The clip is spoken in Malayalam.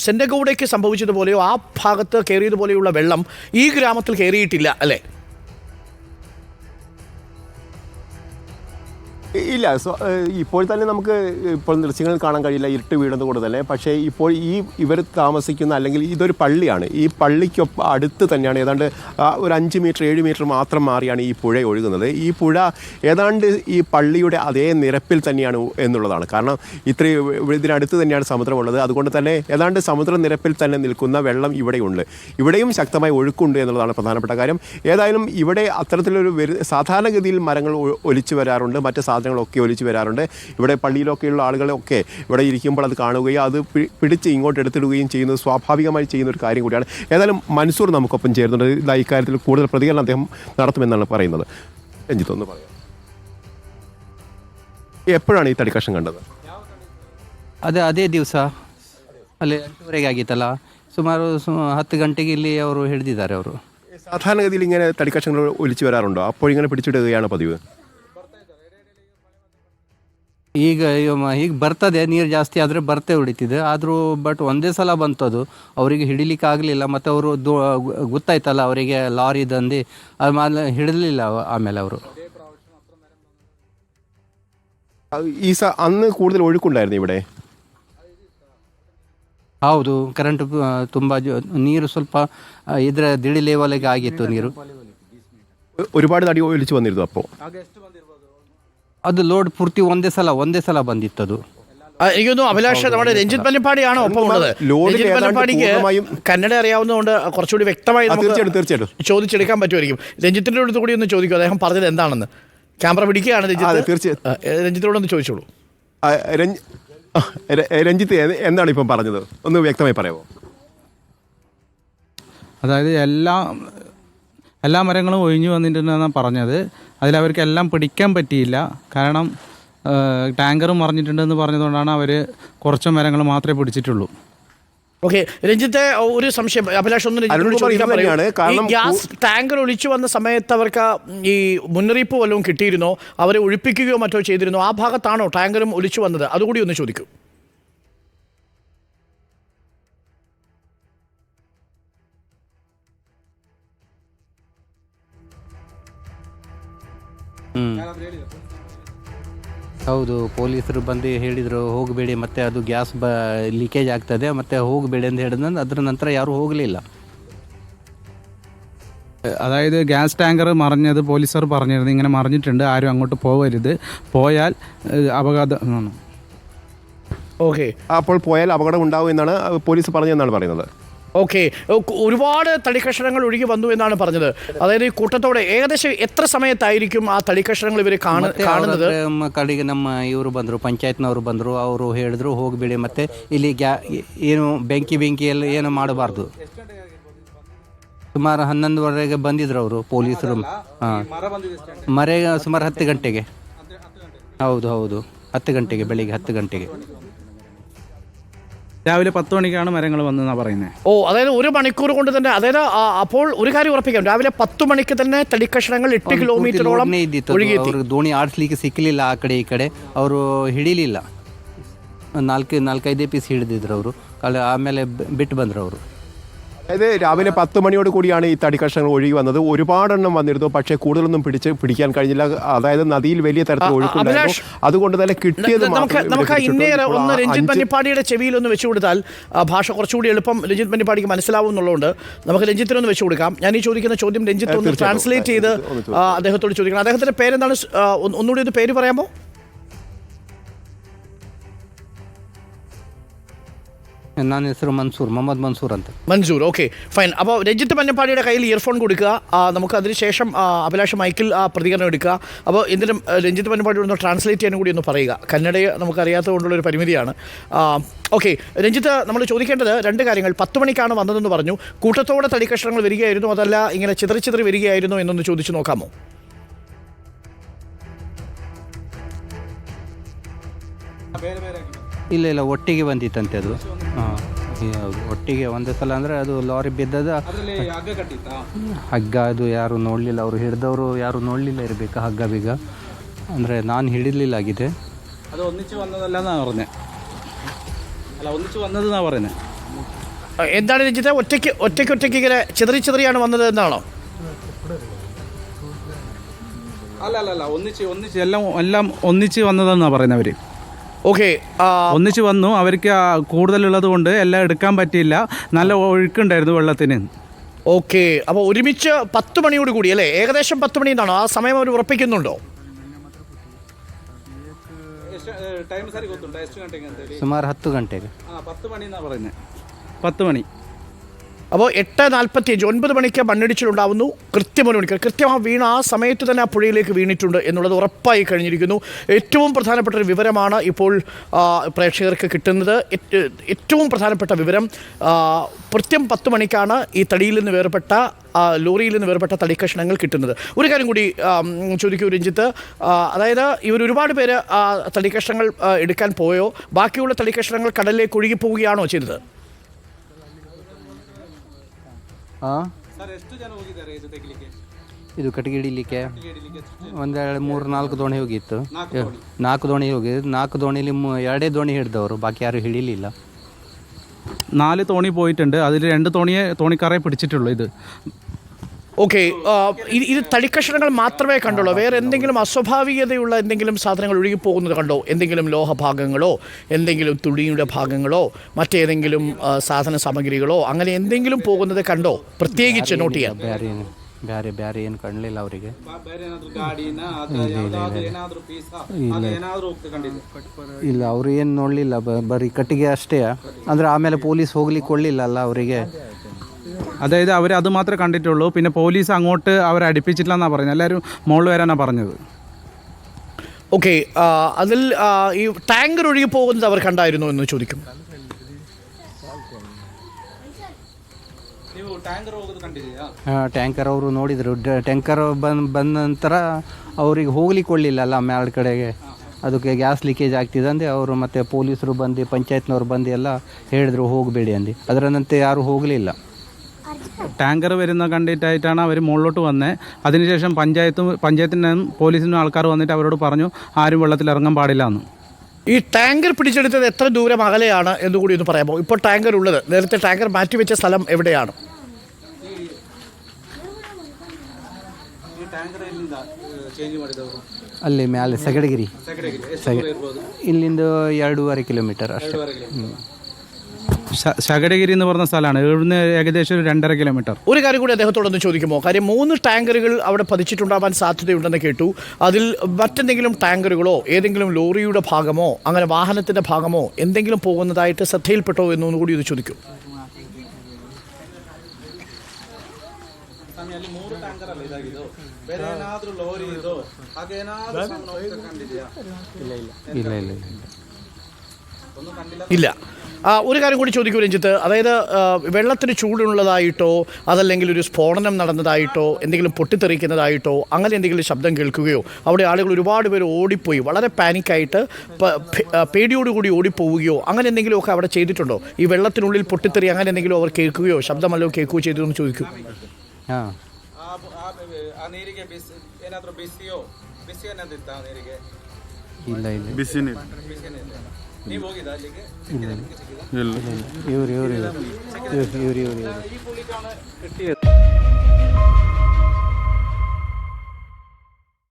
സെൻഡഗൌഡയ്ക്ക് സംഭവിച്ചതുപോലെയോ ആ ഭാഗത്ത് കയറിയതുപോലെയുള്ള വെള്ളം ഈ ഗ്രാമത്തിൽ കയറിയിട്ടില്ല അല്ലേ? ഇല്ല. ഇപ്പോൾ തന്നെ നമുക്ക് ഇപ്പോൾ ദൃശ്യങ്ങൾ കാണാൻ കഴിയില്ല, ഇരുട്ട് വീടുന്നത് തന്നെ. പക്ഷേ ഇപ്പോൾ ഇവർ താമസിക്കുന്ന, അല്ലെങ്കിൽ ഇതൊരു പള്ളിയാണ്, ഈ പള്ളിക്കൊപ്പം അടുത്ത് തന്നെയാണ്, ഏതാണ്ട് ഒരു 5 മീറ്റർ 7 മീറ്റർ മാത്രം മാറിയാണ് ഈ പുഴ ഒഴുകുന്നത്. ഈ പുഴ ഏതാണ്ട് ഈ പള്ളിയുടെ അതേ നിരപ്പിൽ തന്നെയാണ് എന്നുള്ളതാണ്. കാരണം ഇതിനടുത്ത് തന്നെയാണ് സമുദ്രമുള്ളത്. അതുകൊണ്ട് തന്നെ ഏതാണ്ട് സമുദ്ര നിരപ്പിൽ തന്നെ നിൽക്കുന്ന വെള്ളം ഇവിടെയുണ്ട്. ഇവിടെയും ശക്തമായ ഒഴുക്കുണ്ട് എന്നുള്ളതാണ് പ്രധാനപ്പെട്ട കാര്യം. ഏതായാലും ഇവിടെ അത്തരത്തിലൊരു സാധാരണഗതിയിൽ മരങ്ങൾ ഒലിച്ചു വരാറുണ്ട്, മറ്റ് സാധനങ്ങളൊക്കെ ഒലിച്ചു വരാറുണ്ട്. ഇവിടെ പള്ളിയിലൊക്കെയുള്ള ആളുകളൊക്കെ ഇവിടെ ഇരിക്കുമ്പോൾ അത് കാണുകയും അത് പിടിച്ച് ഇങ്ങോട്ട് എടുത്തിടുകയും ചെയ്യുന്നത് സ്വാഭാവികമായി ചെയ്യുന്ന ഒരു കാര്യം കൂടിയാണ്. ഏതായാലും മൻസൂർ നമുക്കൊപ്പം ചേരുന്നുണ്ട്. ഇക്കാര്യത്തിൽ കൂടുതൽ പ്രതികരണം അദ്ദേഹം നടത്തുമെന്നാണ് പറയുന്നത്. രഞ്ജിത്ത് ഒന്ന് പറയാം, എപ്പോഴാണ് ഈ തടിക്കഷ്ണം കണ്ടത്? ಅದೇ ದಿವಸ ಅಲ್ಲಿ 8:30 ಆಗಿತ್ತಲ್ಲ, ಸುಮಾರು 10 ಗಂಟೆಗೆ ಇಲ್ಲಿ ಅವರು ಹಿಡಿದಿದ್ದಾರೆ. ಅವರು സാധാരണഗതിയിൽ ഇങ്ങനെ തടിക്കഷ്ണങ്ങൾ ഒലിച്ചു വരാറുണ്ടോ? അപ്പോൾ ഇങ്ങനെ പിടിച്ചിടുകയാണ് പതിവ്? ಈಗ ಬರ್ತದೆ, ನೀರು ಜಾಸ್ತಿ ಆದರೆ ಬರ್ತೆ ಹೊಡಿತಿದೆ. ಆದರೂ ಬಟ್ ಒಂದೇ ಸಲ ಬಂತದು, ಅವರಿಗೆ ಹಿಡಿಲಿಕ್ಕೆ ಆಗಲಿಲ್ಲ. ಮತ್ತು ಅವರು ಗೊತ್ತಾಯ್ತಲ್ಲ ಅವರಿಗೆ ಲಾರಿ ದಂಧಿ, ಆಮೇಲೆ ಹಿಡಿಲಿಲ್ಲ. ಆಮೇಲೆ ಅವರು അന്ന് കൂടുതൽ ഒഴുക്കുണ്ടായിരുന്നു ഇവിടെ? ಹೌದು, ಕರೆಂಟ್ ತುಂಬ ನೀರು ಸ್ವಲ್ಪ ಇದರ ದಿಳಿ ಲೆವೆಲ್ಗೆ ಆಗಿತ್ತು ನೀರು. ഒരുപാട് തടി ഒലിച്ചു വന്നിരുന്നു അപ്പോൾ? ಅದು ಲೋಡ್ ಪೂರ್ತಿ ಒಂದೇ ಸಲ ಬಂದಿತ್ತದು. എനിക്കൊന്നും അഭിലാഷ്, നമ്മുടെ രഞ്ജിത്ത് പന്നിപ്പാടിയാണോ ഒപ്പം ഉള്ളത്? രഞ്ജിത്ത് പന്നിപ്പാടിക്ക് കന്നഡ അറിയാവുന്നതുകൊണ്ട് കുറച്ചുകൂടി വ്യക്തമായി തീർച്ചയായിട്ടും ചോദിച്ചെടുക്കാൻ പറ്റുമായിരിക്കും. രഞ്ജിത്തിന്റെ അടുത്ത് കൂടി ഒന്ന് ചോദിക്കും, അദ്ദേഹം പറഞ്ഞത് എന്താണെന്ന്. ക്യാമറ പിടിക്കുകയാണ് രഞ്ജിത്ത്, രഞ്ജിത്തിനോടൊന്ന് ചോദിച്ചോളൂ. രഞ്ജിത്ത് എന്താണ് ഇപ്പം പറഞ്ഞത്, ഒന്ന് വ്യക്തമായി പറയാമോ? അതായത് എല്ലാ മരങ്ങളും ഒഴിഞ്ഞു വന്നിട്ടുണ്ടെന്നാണ് പറഞ്ഞത്. അതിലവർക്കെല്ലാം പിടിക്കാൻ പറ്റിയില്ല. കാരണം ടാങ്കർ മറിഞ്ഞിട്ടുണ്ടെന്ന് പറഞ്ഞതുകൊണ്ടാണ് അവർ കുറച്ച് മരങ്ങൾ മാത്രമേ പിടിച്ചിട്ടുള്ളൂ. ഓക്കെ രഞ്ജിത്തെ, ഒരു സംശയം അഭിലാഷ് ഒന്ന് ഗ്യാസ് ടാങ്കർ ഒഴിച്ചു വന്ന സമയത്ത് അവർക്ക് ഈ മുന്നറിയിപ്പ് വല്ലതും കിട്ടിയിരുന്നോ? അവരെ ഒഴിപ്പിക്കുകയോ മറ്റോ ചെയ്തിരുന്നോ? ആ ഭാഗത്താണോ ടാങ്കറും ഒലിച്ചു വന്നത്? അതുകൂടി ഒന്ന് ചോദിക്കൂ. ಹೌದು, ಪೊಲೀಸರು ಬಂದು ಹೇಳಿದರು ಹೋಗಬೇಡಿ, ಮತ್ತು ಅದು ಗ್ಯಾಸ್ ಲೀಕೇಜ್ ಆಗ್ತದೆ, ಮತ್ತು ಹೋಗಬೇಡಿ ಅಂತ ಹೇಳಿದ ಅದರ ನಂತರ ಯಾರೂ ಹೋಗಲಿಲ್ಲ. അതായത് ഗ്യാസ് ടാങ്കർ മറിഞ്ഞത് പോലീസുകാർ പറഞ്ഞിരുന്നു, ഇങ്ങനെ മറിഞ്ഞിട്ടുണ്ട്, ആരും അങ്ങോട്ട് പോകരുത്, പോയാൽ അപകടം. ഓക്കെ, അപ്പോൾ പോയാൽ അപകടം ഉണ്ടാവും എന്നാണ് പോലീസ് പറഞ്ഞതെന്നാണ് പറയുന്നത്. ഓക്കെ, ഒരുപാട് തടിക്കഷണങ്ങൾ ഒഴുകി വന്നു എന്നാണ് പറഞ്ഞത്. അതായത് ഈ കൂട്ടത്തോടെ ഏകദേശം എത്ര സമയത്തായിരിക്കും ആ ತಡಿಕಷ್ಟಣಗಳು ಇವರು ಕಾಣುന്നത്? ಕಡೆಗೆ ನಮ್ಮ ಇವರು ಬಂದರು, ಪಂಚಾಯತ್ನವರು ಬಂದರು, ಅವರು ಹೇಳಿದ್ರು ಹೋಗಬೇಡಿ, ಮತ್ತೆ ಇಲ್ಲಿ ಏನು ಬೆಂಕಿ ಎಲ್ಲ ಏನು ಮಾಡಬಾರ್ದು. ಸುಮಾರು 11:30 ಬಂದಿದ್ರು ಅವರು ಪೊಲೀಸರು. ಮರ ಸುಮಾರು 10 ಗಂಟೆಗೆ. ಹೌದು 10 ಗಂಟೆಗೆ, ಬೆಳಿಗ್ಗೆ 10 ಗಂಟೆಗೆ. രാവിലെ 10 മണിക്കാണ് മരങ്ങൾ വന്നതെന്നാണ് പറയുന്നത്. ഓ, അതായത് 1 മണിക്കൂർ കൊണ്ട് തന്നെ. അതായത് അപ്പോൾ ഒരു കാര്യം ഉറപ്പിക്കാം, രാവിലെ 10 മണിക്ക് തന്നെ തടിക്കഷണങ്ങൾ 8 കിലോമീറ്ററോളം ಅವರು ದೋಣಿ ಆಡಿಸ್ಲಿಕ್ಕೆ ಸಿಕ್ಕಲಿಲ್ಲ. ಆ ಕಡೆ ಈ ಕಡೆ ಅವರು ಹಿಡಿಲಿಲ್ಲ. 4-5 ಪೀಸ್ ಹಿಡಿದಿದ್ರು ಅವರು. ಆಮೇಲೆ ಬಿಟ್ಟು ಬಂದರು ಅವರು. അതായത് രാവിലെ 10 മണിയോട് കൂടിയാണ് ഈ തടിക്കഷ്ണങ്ങൾ ഒഴുകി വന്നത്. ഒരുപാടെണ്ണം വന്നിരുന്നു, പക്ഷേ കൂടുതലൊന്നും പിടിക്കാൻ കഴിഞ്ഞില്ല. അതായത് നദിയിൽ വലിയ തരത്തിൽ ഒഴുക്കുണ്ടായിരുന്നു. അതുകൊണ്ട് തന്നെ കിട്ടിയത് നമുക്ക് ഇന്നേറെ ഒന്ന് രഞ്ജിത്ത് പന്നിപ്പാടിയുടെ ചെവിയിൽ ഒന്ന് വെച്ചു കൊടുത്താൽ ഭാഷ കുറച്ചുകൂടി എളുപ്പം രഞ്ജിത്ത് പന്നിപ്പാടിക്ക് മനസ്സിലാവും എന്നുള്ളതുകൊണ്ട് നമുക്ക് രഞ്ജിത്തിനൊന്ന് വെച്ചു കൊടുക്കാം. ഞാൻ ഈ ചോദിക്കുന്ന ചോദ്യം രഞ്ജിത്ത് ഒന്ന് ട്രാൻസ്ലേറ്റ് ചെയ്ത് അദ്ദേഹത്തോട് ചോദിക്കണം. അദ്ദേഹത്തിന്റെ പേരെന്താണ്? ഒന്നുകൂടി ഒന്ന് പേര് പറയാമോ? ನನ್ನ ಹೆಸರು ಮೊಹಮ್ಮದ್ ಮನ್ಸೂರ್ ಅಂತ. Mansoor, okay fine. അപ്പോൾ രഞ്ജിത്ത് പന്നിപ്പാടിയുടെ കയ്യിൽ ഇയർഫോൺ കൊടുക്കുക. നമുക്ക് അതിനുശേഷം അഭിലാഷ് മൈക്കിൽ പ്രതികരണം എടുക്കുക. അപ്പോൾ എന്തിനും രഞ്ജിത്ത് പന്നിപ്പാടിയോട് ഒന്ന് ട്രാൻസ്ലേറ്റ് ചെയ്യാനും കൂടി ഒന്ന് പറയുക. കന്നഡയെ നമുക്കറിയാത്തത് കൊണ്ടുള്ളൊരു പരിമിതിയാണ്. ഓക്കെ രഞ്ജിത്ത്, നമ്മൾ ചോദിക്കേണ്ടത് 2 കാര്യങ്ങൾ. 10 മണിക്കാണ് വന്നതെന്ന് പറഞ്ഞു. കൂട്ടത്തോടെ തടിക്കഷ്ണങ്ങൾ വരികയായിരുന്നു, അതല്ല ഇങ്ങനെ ചിതറി വരികയായിരുന്നു എന്നൊന്ന് ചോദിച്ചു നോക്കാമോ? ಇಲ್ಲ ಒಟ್ಟಿಗೆ ಬಂದಿತ್ತಂತೆ ಅದು. ಒಟ್ಟಿಗೆ ಒಂದೇ ಸಲ ಅಂದರೆ ಅದು ಲಾರಿ ಬಿದ್ದದ ಹಗ್ಗ ಅದು ಯಾರು ನೋಡಲಿಲ್ಲ. ಅವರು ಹಿಡಿದವರು ಯಾರು ನೋಡಲಿಲ್ಲ ಇರಬೇಕು ಹಗ್ಗ ಬೀಗ. ಅಂದರೆ ನಾನು ಹಿಡಿಲಿಲ್ಲ ಆಗಿದೆ. അത് ഒന്നിച്ച് വന്നതല്ലെന്നാണ് പറഞ്ഞത്. അല്ല, ഒന്നിച്ച് വന്നതെന്നാണ് പറയുന്നത്. എന്താണ് രഞ്ജിത്ത്, ഒറ്റയ്ക്ക് ഇങ്ങനെ ചിതറിയാണ് വന്നത് എന്നാണോ? അല്ല ഒന്നിച്ച് എല്ലാം ഒന്നിച്ച് വന്നതെന്നാണ് പറയുന്നവർ. ഓക്കെ, ഒന്നിച്ച് വന്നു. അവർക്ക് കൂടുതലുള്ളത് കൊണ്ട് എല്ലാം എടുക്കാൻ പറ്റിയില്ല. നല്ല ഒഴുക്കുണ്ടായിരുന്നു വെള്ളത്തിന്. ഓക്കെ, അപ്പോൾ ഒരുമിച്ച് 10 മണിയോട് കൂടി അല്ലേ? ഏകദേശം 10 മണി എന്നാണോ ആ സമയം അവർ ഉറപ്പിക്കുന്നുണ്ടോ? ಸುಮಾರು 10 ಗಂಟೆಗೆ 10 മണി എന്നാണ് പറയുന്നത്. 10 മണി. അപ്പോൾ 8:45 9 മണിക്ക് മണ്ണിടിച്ചിലുണ്ടാവുന്നു. കൃത്യം 1 മണിക്ക് കൃത്യമായി വീണ ആ സമയത്ത് തന്നെ ആ പുഴയിലേക്ക് വീണിട്ടുണ്ട് എന്നുള്ളത് ഉറപ്പായി കഴിഞ്ഞിരിക്കുന്നു. ഏറ്റവും പ്രധാനപ്പെട്ട ഒരു വിവരമാണ് ഇപ്പോൾ പ്രേക്ഷകർക്ക് കിട്ടുന്നത്. ഏറ്റവും പ്രധാനപ്പെട്ട വിവരം, കൃത്യം 10 മണിക്കാണ് ഈ തടിയിൽ നിന്ന് വേർപെട്ട ലോറിയിൽ നിന്ന് വേർപെട്ട തടിക്കഷ്ണങ്ങൾ കിട്ടുന്നത്. ഒരു കാര്യം കൂടി ചോദിക്കൂ രഞ്ജിത്ത്, അതായത് ഇവർ ഒരുപാട് പേര് തടിക്കഷ്ണങ്ങൾ എടുക്കാൻ പോയോ? ബാക്കിയുള്ള തടിക്കഷ്ണങ്ങൾ കടലിലേക്ക് ഒഴുകി പോവുകയാണോ ചെയ്തത്? ಹಾಂ, ಇದು ಕಟ್ಟಿಗೆ ಹಿಡಿಲಿಕ್ಕೆ ಒಂದು 3-4 ದೋಣಿ ಹೋಗಿತ್ತು. 4 ದೋಣಿ ಹೋಗಿದ್ದು. 4 ದೋಣಿಲಿ 2 ದೋಣಿ ಹಿಡಿದವರು, ಬಾಕಿ ಯಾರು ಹಿಡಿಲಿಲ್ಲ. 4 തോണി പോയിട്ടുണ്ട്. അതിൽ 2 തോണിക്കാരെ പിടിച്ചിട്ടുള്ളൂ. ഇത് ഓക്കെ, ഇത് തടിക്കഷ്ണങ്ങൾ മാത്രമേ കണ്ടുള്ളൂ? വേറെ എന്തെങ്കിലും അസ്വാഭാവികതയുള്ള എന്തെങ്കിലും സാധനങ്ങൾ ഒഴുകി പോകുന്നത് കണ്ടോ? എന്തെങ്കിലും ലോഹഭാഗങ്ങളോ, എന്തെങ്കിലും തുണിയുടെ ഭാഗങ്ങളോ, മറ്റേതെങ്കിലും സാധന സാമഗ്രികളോ അങ്ങനെ എന്തെങ്കിലും പോകുന്നത് കണ്ടോ? പ്രത്യേകിച്ച് നോട്ട് ചെയ്യാൻ ಬೇರೆ ಏನು ಕಾಣಲಿಲ್ಲ ಅವರಿಗೆ. ಇಲ್ಲ, ಅವರು ಏನು ನೋಡಲಿಲ್ಲ, ಬರೀ ಕಟ್ಟಿಗೆ ಅಷ್ಟೇ. ಅಂದರೆ ಆಮೇಲೆ ಪೊಲೀಸ್ ಹೋಗ್ಲಿಕ್ಕೆ ಕೊಡಲಿಲ್ಲ ಅಲ್ಲ ಅವರಿಗೆ. അതായത് അവർ അത് മാത്രമേ കണ്ടിട്ടുള്ളൂ. പിന്നെ പോലീസ് അങ്ങോട്ട് അവരെ അടുപ്പിച്ചിട്ടില്ല എന്നാണ് പറയുന്നത്. എല്ലാവരും മുകളിൽ വരാനാണ് പറഞ്ഞത്. ഓക്കെ, അതിൽ ഈ ടാങ്കർ ഒഴുകി പോകുന്നത് അവർ കണ്ടായിരുന്നു എന്ന് ചോദിക്കും. ಟ್ಯಾಂಕರ್ ಅವರು ನೋಡಿದರು. ಟ್ಯಾಂಕರ್ ಬಂದ ನಂತರ ಅವ್ರಿಗೆ ಹೋಗ್ಲಿಕ್ಕೆ ಕೊಡಲಿಲ್ಲ ಅಲ್ಲ ಮ್ಯಾಲ ಕಡೆಗೆ. ಅದಕ್ಕೆ ಗ್ಯಾಸ್ ಲೀಕೇಜ್ ಆಗ್ತಿದೆ ಅಂದು ಅವರು ಮತ್ತೆ ಪೊಲೀಸರು ಬಂದು ಪಂಚಾಯತ್ನವ್ರು ಬಂದು ಎಲ್ಲ ಹೇಳಿದ್ರು ಹೋಗಬೇಡಿ ಅಂದು. ಅದರ ನಂತರ ಯಾರು ಹೋಗಲಿಲ್ಲ. ടാങ്കർ വരുന്ന കണ്ടിട്ടായിട്ടാണ് അവർ മുകളിലോട്ട് വന്നത്. അതിനുശേഷം പഞ്ചായത്തിനും പോലീസിനും ആൾക്കാർ വന്നിട്ട് അവരോട് പറഞ്ഞു ആരും വെള്ളത്തിൽ ഇറങ്ങാൻ പാടില്ല എന്ന്. ഈ ടാങ്കർ പിടിച്ചെടുത്തത് എത്ര ദൂരം അകലെയാണ് എന്നുകൂടി ഒന്ന് പറയാമോ? ഇപ്പോൾ ടാങ്കർ ഉള്ളത്, നേരത്തെ ടാങ്കർ മാറ്റിവെച്ച സ്ഥലം എവിടെയാണ്? ಅಲ್ಲಿ ಮ್ಯಾಲೆ ಸಗಡಗಿರಿ ಇಲ್ಲಿಂದ 2.5 കിലോമീറ്റർ ಅಷ್ಟೇ. ശകടഗിരി എന്ന് പറഞ്ഞ സ്ഥലമാണ്. ഇവിടുന്ന് ഏകദേശം 2.5 കിലോമീറ്റർ. ഒരു കാര്യം കൂടി അദ്ദേഹത്തോടൊന്ന് ചോദിക്കുമോ? കാര്യം 3 ടാങ്കറുകൾ അവിടെ പതിച്ചിട്ടുണ്ടാവാൻ സാധ്യതയുണ്ടെന്ന് കേട്ടു. അതിൽ മറ്റെന്തെങ്കിലും ടാങ്കറുകളോ ഏതെങ്കിലും ലോറിയുടെ ഭാഗമോ അങ്ങനെ വാഹനത്തിൻ്റെ ഭാഗമോ എന്തെങ്കിലും പോകുന്നതായിട്ട് ശ്രദ്ധയിൽപ്പെട്ടോ എന്നൊന്നും കൂടി ഇത് ചോദിക്കും. ഇല്ല. ഒരു കാര്യം കൂടി ചോദിക്കൂ രഞ്ജിത്ത്, അതായത് വെള്ളത്തിന് ചൂടുള്ളതായിട്ടോ അതല്ലെങ്കിൽ ഒരു സ്ഫോടനം നടന്നതായിട്ടോ എന്തെങ്കിലും പൊട്ടിത്തെറിക്കുന്നതായിട്ടോ അങ്ങനെ എന്തെങ്കിലും ശബ്ദം കേൾക്കുകയോ അവിടെ ആളുകൾ ഒരുപാട് പേര് ഓടിപ്പോയി വളരെ പാനിക്കായിട്ട് പേടിയോടുകൂടി ഓടിപ്പോവുകയോ അങ്ങനെ എന്തെങ്കിലുമൊക്കെ അവിടെ ചെയ്തിട്ടുണ്ടോ? ഈ വെള്ളത്തിനുള്ളിൽ പൊട്ടിത്തെറി അങ്ങനെ എന്തെങ്കിലും അവർ കേൾക്കുകയോ ശബ്ദമല്ലോ കേൾക്കുകയോ ചെയ്തു എന്ന് ചോദിക്കും. ಇಲ್ಲ ಇವ್ರು